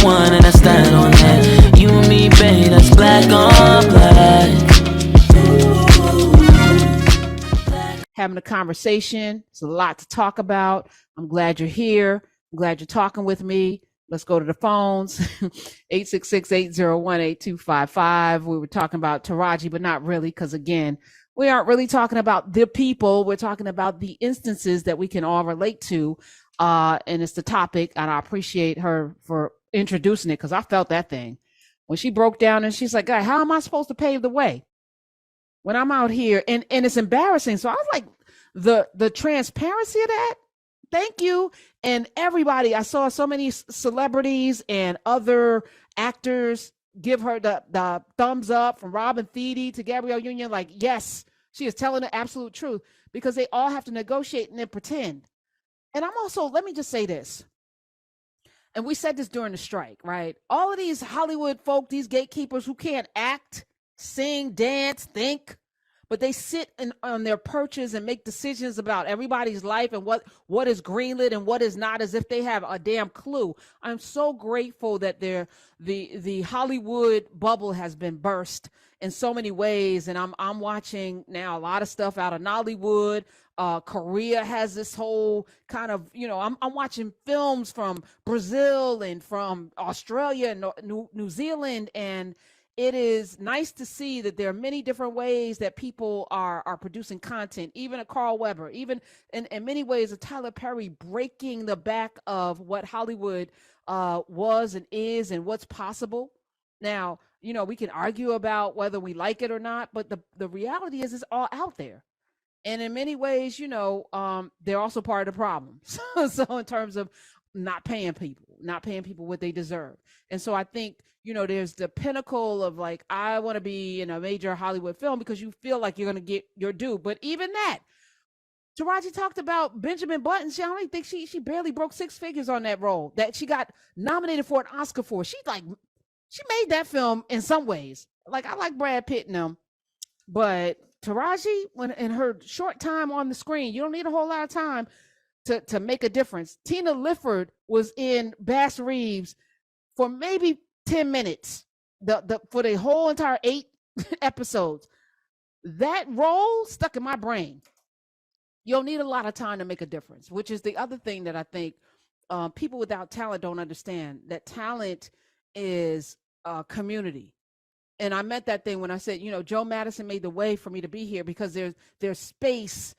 one and I stand on that. You and me, babe, that's black on black. Having a conversation. It's a lot to talk about. I'm glad you're here. I'm glad you're talking with me. Let's go to the phones. 866-801-8255. We were talking about Taraji, but not really, because again, we aren't really talking about the people. We're talking about the instances that we can all relate to. And it's the topic, and I appreciate her for introducing it, because I felt that thing. When she broke down and she's like, God, how am I supposed to pave the way when I'm out here? And it's embarrassing. So I was like, the transparency of that, thank you. And everybody, I saw so many celebrities and other actors give her the thumbs up, from Robin Thede to Gabrielle Union. Like, yes, she is telling the absolute truth, because they all have to negotiate and then pretend. And I'm also, let me just say this. And we said this during the strike, right? All of these Hollywood folk, these gatekeepers who can't act, sing, dance, think, but they sit on their perches and make decisions about everybody's life and what is greenlit and what is not, as if they have a damn clue. I'm so grateful that the Hollywood bubble has been burst in so many ways, and I'm watching now a lot of stuff out of Nollywood. Korea has this whole kind of, I'm watching films from Brazil and from Australia and New Zealand, and it is nice to see that there are many different ways that people are producing content, even a Carl Weber, even in many ways a Tyler Perry, breaking the back of what Hollywood was and is and what's possible. Now, we can argue about whether we like it or not, but the reality is it's all out there. And in many ways, they're also part of the problem. So in terms of not paying people what they deserve. And so I think, there's the pinnacle of like, I want to be in a major Hollywood film because you feel like you're going to get your due. But even that, Taraji talked about Benjamin Button. I don't even think she barely broke six figures on that role that she got nominated for an Oscar for. She made that film in some ways. Like, I like Brad Pitt and them, but Taraji, when in her short time on the screen, you don't need a whole lot of time to make a difference. Tina Lifford was in Bass Reeves for maybe 10 minutes for the whole entire 8 episodes. That role stuck in my brain. You don't need a lot of time to make a difference, which is the other thing that I think people without talent don't understand, that talent is community. And I meant that thing when I said, Joe Madison made the way for me to be here because there's space.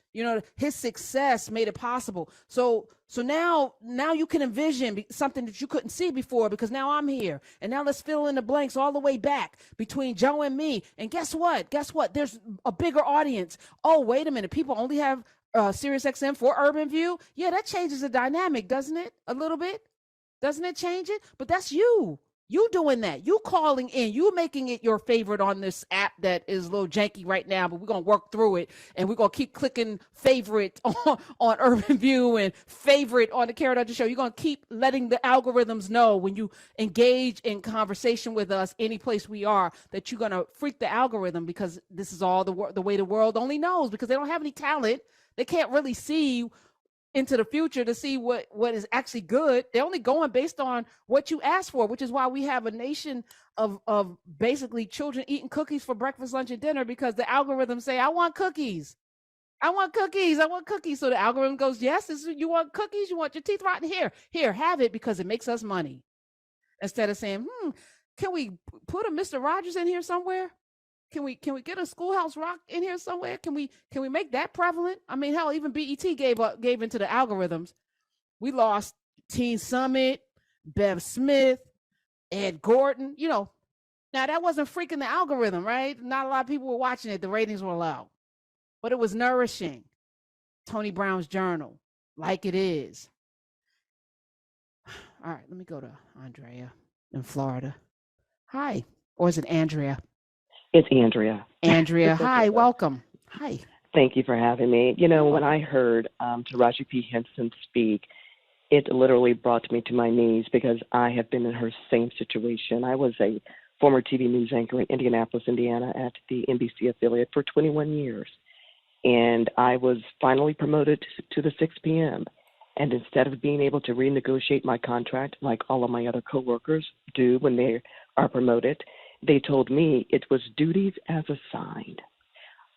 His success made it possible. So now you can envision something that you couldn't see before, because now I'm here. And now let's fill in the blanks all the way back between Joe and me. And guess what? There's a bigger audience. Oh, wait a minute. People only have Sirius XM for Urban View. Yeah, that changes the dynamic, doesn't it? A little bit. Doesn't it change it? But that's you. You doing that, you calling in, you making it your favorite on this app that is a little janky right now, but we're going to work through it, and we're going to keep clicking favorite on Urban View and favorite on the Karen Dutcher Show. You're going to keep letting the algorithms know when you engage in conversation with us, any place we are, that you're going to freak the algorithm, because this is all the way the world only knows, because they don't have any talent. They can't really see into the future to see what is actually good. They're only going based on what you ask for, which is why we have a nation of basically children eating cookies for breakfast, lunch, and dinner, because the algorithms say, I want cookies. I want cookies. I want cookies. So the algorithm goes, yes, you want cookies? You want your teeth rotten? Here, have it, because it makes us money. Instead of saying, can we put a Mr. Rogers in here somewhere? Can we get a Schoolhouse Rock in here somewhere? Can we make that prevalent? I mean, hell, even BET gave into the algorithms. We lost Teen Summit, Bev Smith, Ed Gordon. Now that wasn't freaking the algorithm, right? Not a lot of people were watching it. The ratings were low, but it was nourishing. Tony Brown's Journal, Like It Is. All right, let me go to Andrea in Florida. Hi, or is it Andrea? It's Andrea. Andrea, hi, welcome. Hi. Thank you for having me. When I heard Taraji P. Henson speak, it literally brought me to my knees, because I have been in her same situation. I was a former TV news anchor in Indianapolis, Indiana, at the NBC affiliate for 21 years. And I was finally promoted to the 6 p.m. And instead of being able to renegotiate my contract like all of my other coworkers do when they are promoted, they told me it was duties as assigned.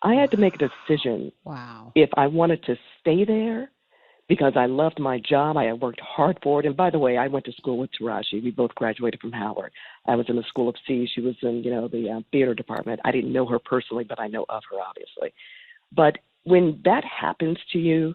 I had to make a decision if I wanted to stay there because I loved my job. I had worked hard for it. And by the way, I went to school with Taraji. We both graduated from Howard. I was in the School of C. She was in, the theater department. I didn't know her personally, but I know of her, obviously. But when that happens to you,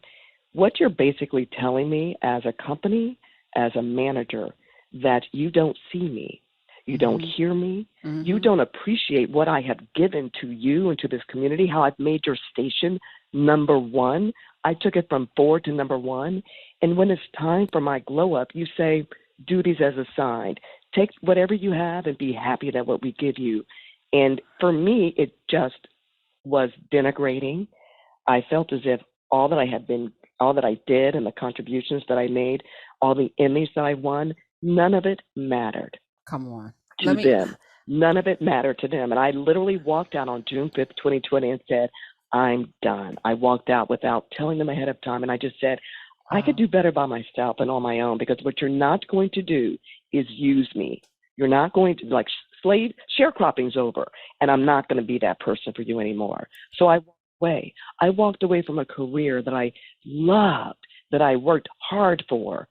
what you're basically telling me as a company, as a manager, that you don't see me, you don't hear me, you don't appreciate what I have given to you and to this community, how I've made your station number one. I took it from 4 to number 1. And when it's time for my glow up, you say, duties as assigned. Take whatever you have and be happy that what we give you. And for me, it just was denigrating. I felt as if all that I did and the contributions that I made, all the Emmys that I won, none of it mattered. Come on. To them. None of it mattered to them. And I literally walked out on June 5th, 2020 and said, I'm done. I walked out without telling them ahead of time. And I just said, I could do better by myself and on my own, because what you're not going to do is use me. You're not going to, sharecropping's over, and I'm not going to be that person for you anymore. So I walked away. I walked away from a career that I loved, that I worked hard for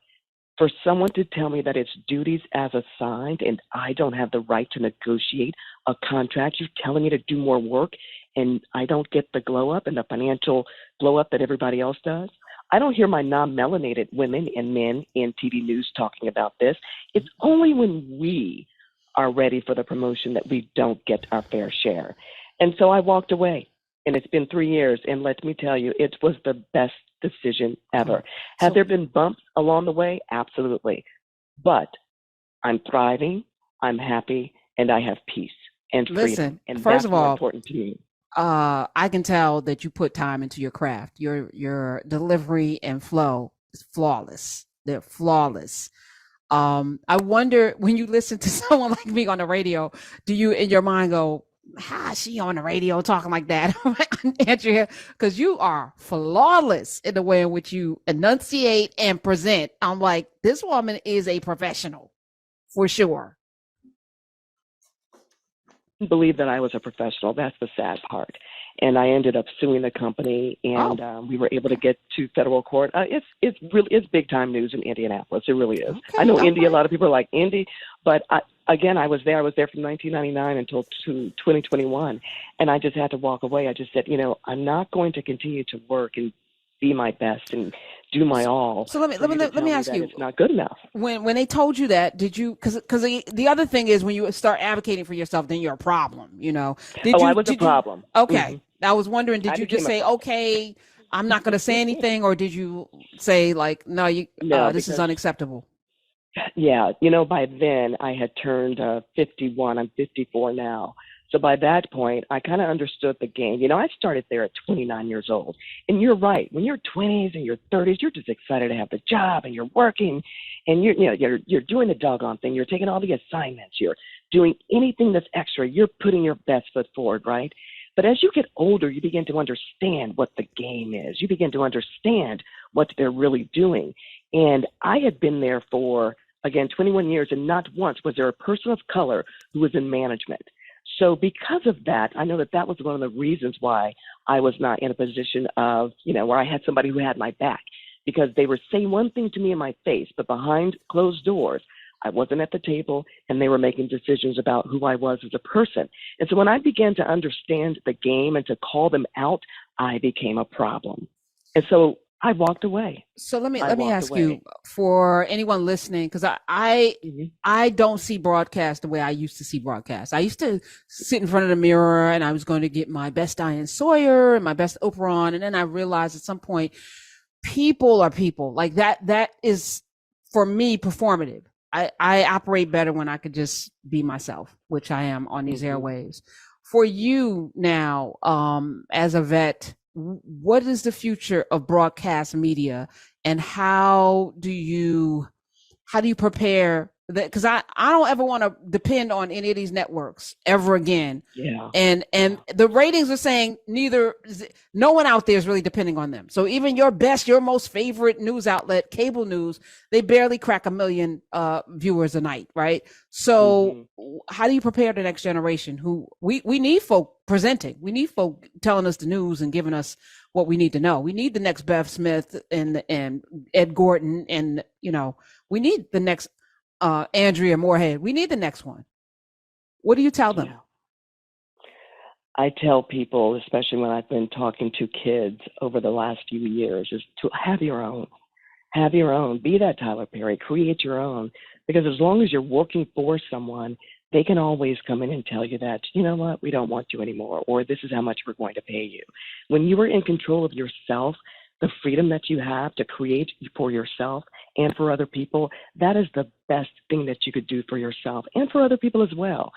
someone to tell me that it's duties as assigned and I don't have the right to negotiate a contract. You're telling me to do more work and I don't get the glow up and the financial glow up that everybody else does. I don't hear my non-melanated women and men in TV news talking about this. It's only when we are ready for the promotion that we don't get our fair share. And so I walked away, and it's been 3 years, and let me tell you, it was the best decision ever. Have there been bumps along the way? Absolutely. But I'm thriving, I'm happy, and I have peace and freedom. Listen, and first that's of all, important to me. I can tell that you put time into your craft. Your delivery and flow is flawless. They're flawless. I wonder, when you listen to someone like me on the radio, do you in your mind go, how is she on the radio talking like that? Andrea, because you are flawless in the way in which you enunciate and present. I'm like, this woman is a professional for sure. Believe that I was a professional. That's the sad part. And I ended up suing the company, and we were able to get to federal court. It's big time news in Indianapolis. It really is. Okay, I know Indy. A lot of people are like Indy, but I was there. I was there from 1999 until 2021, and I just had to walk away. I just said, I'm not going to continue to work and be my best and do my all. So let me ask you, it's not good enough. When they told you that, did you, because the other thing is when you start advocating for yourself, then you're a problem, I was a problem. Okay. Mm-hmm. I was wondering, did you just say, okay, I'm not going to say anything, or did you say like, no, this is unacceptable? Yeah. By then I had turned 51. I'm 54 now. So by that point, I kind of understood the game. I started there at 29 years old. And you're right. When you're 20s and your 30s, you're just excited to have the job and you're working and you're doing the doggone thing. You're taking all the assignments. You're doing anything that's extra. You're putting your best foot forward, right? But as you get older, you begin to understand what the game is. You begin to understand what they're really doing. And I had been there for, again, 21 years, and not once was there a person of color who was in management. So because of that, I know that was one of the reasons why I was not in a position of, where I had somebody who had my back, because they were saying one thing to me in my face, but behind closed doors, I wasn't at the table and they were making decisions about who I was as a person. And so when I began to understand the game and to call them out, I became a problem. And so I walked away. So let me ask you, for anyone listening, because I don't see broadcast the way I used to see broadcast. I used to sit in front of the mirror and I was going to get my best Diane Sawyer and my best Oprah on. And then I realized at some point, people are people. Like that is, for me, performative. I operate better when I could just be myself, which I am on these airwaves. For you now, as a vet, what is the future of broadcast media, and how do you prepare because I don't ever want to depend on any of these networks ever again. Yeah. And the ratings are saying no one out there is really depending on them. So even your most favorite news outlet, cable news, they barely crack 1 million viewers a night, right? So how do you prepare the next generation who we need folk presenting? We need folk telling us the news and giving us what we need to know. We need the next Bev Smith and Ed Gordon, and we need the next Andrea Moorhead. We need the next one. What do you tell them? Yeah. I tell people, especially when I've been talking to kids over the last few years, is to have your own. Have your own. Be that Tyler Perry. Create your own. Because as long as you're working for someone, they can always come in and tell you that, you know what, we don't want you anymore, or this is how much we're going to pay you. When you are in control of yourself, the freedom that you have to create for yourself and for other people, that is the best thing that you could do for yourself and for other people as well.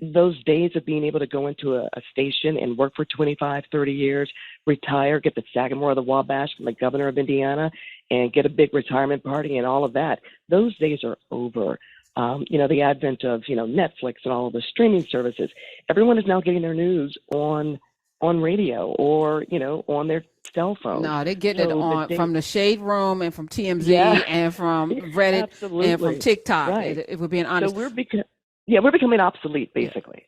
Those days of being able to go into a station and work for 25, 30 years, retire, get the Sagamore of the Wabash from the governor of Indiana, and get a big retirement party and all of that, those days are over. The advent of, Netflix and all of the streaming services, everyone is now getting their news on radio or, on their cell phone. No, they're getting it on from the Shade Room and from TMZ and from Reddit and from TikTok, right. if we're being honest. So we're becoming obsolete, basically.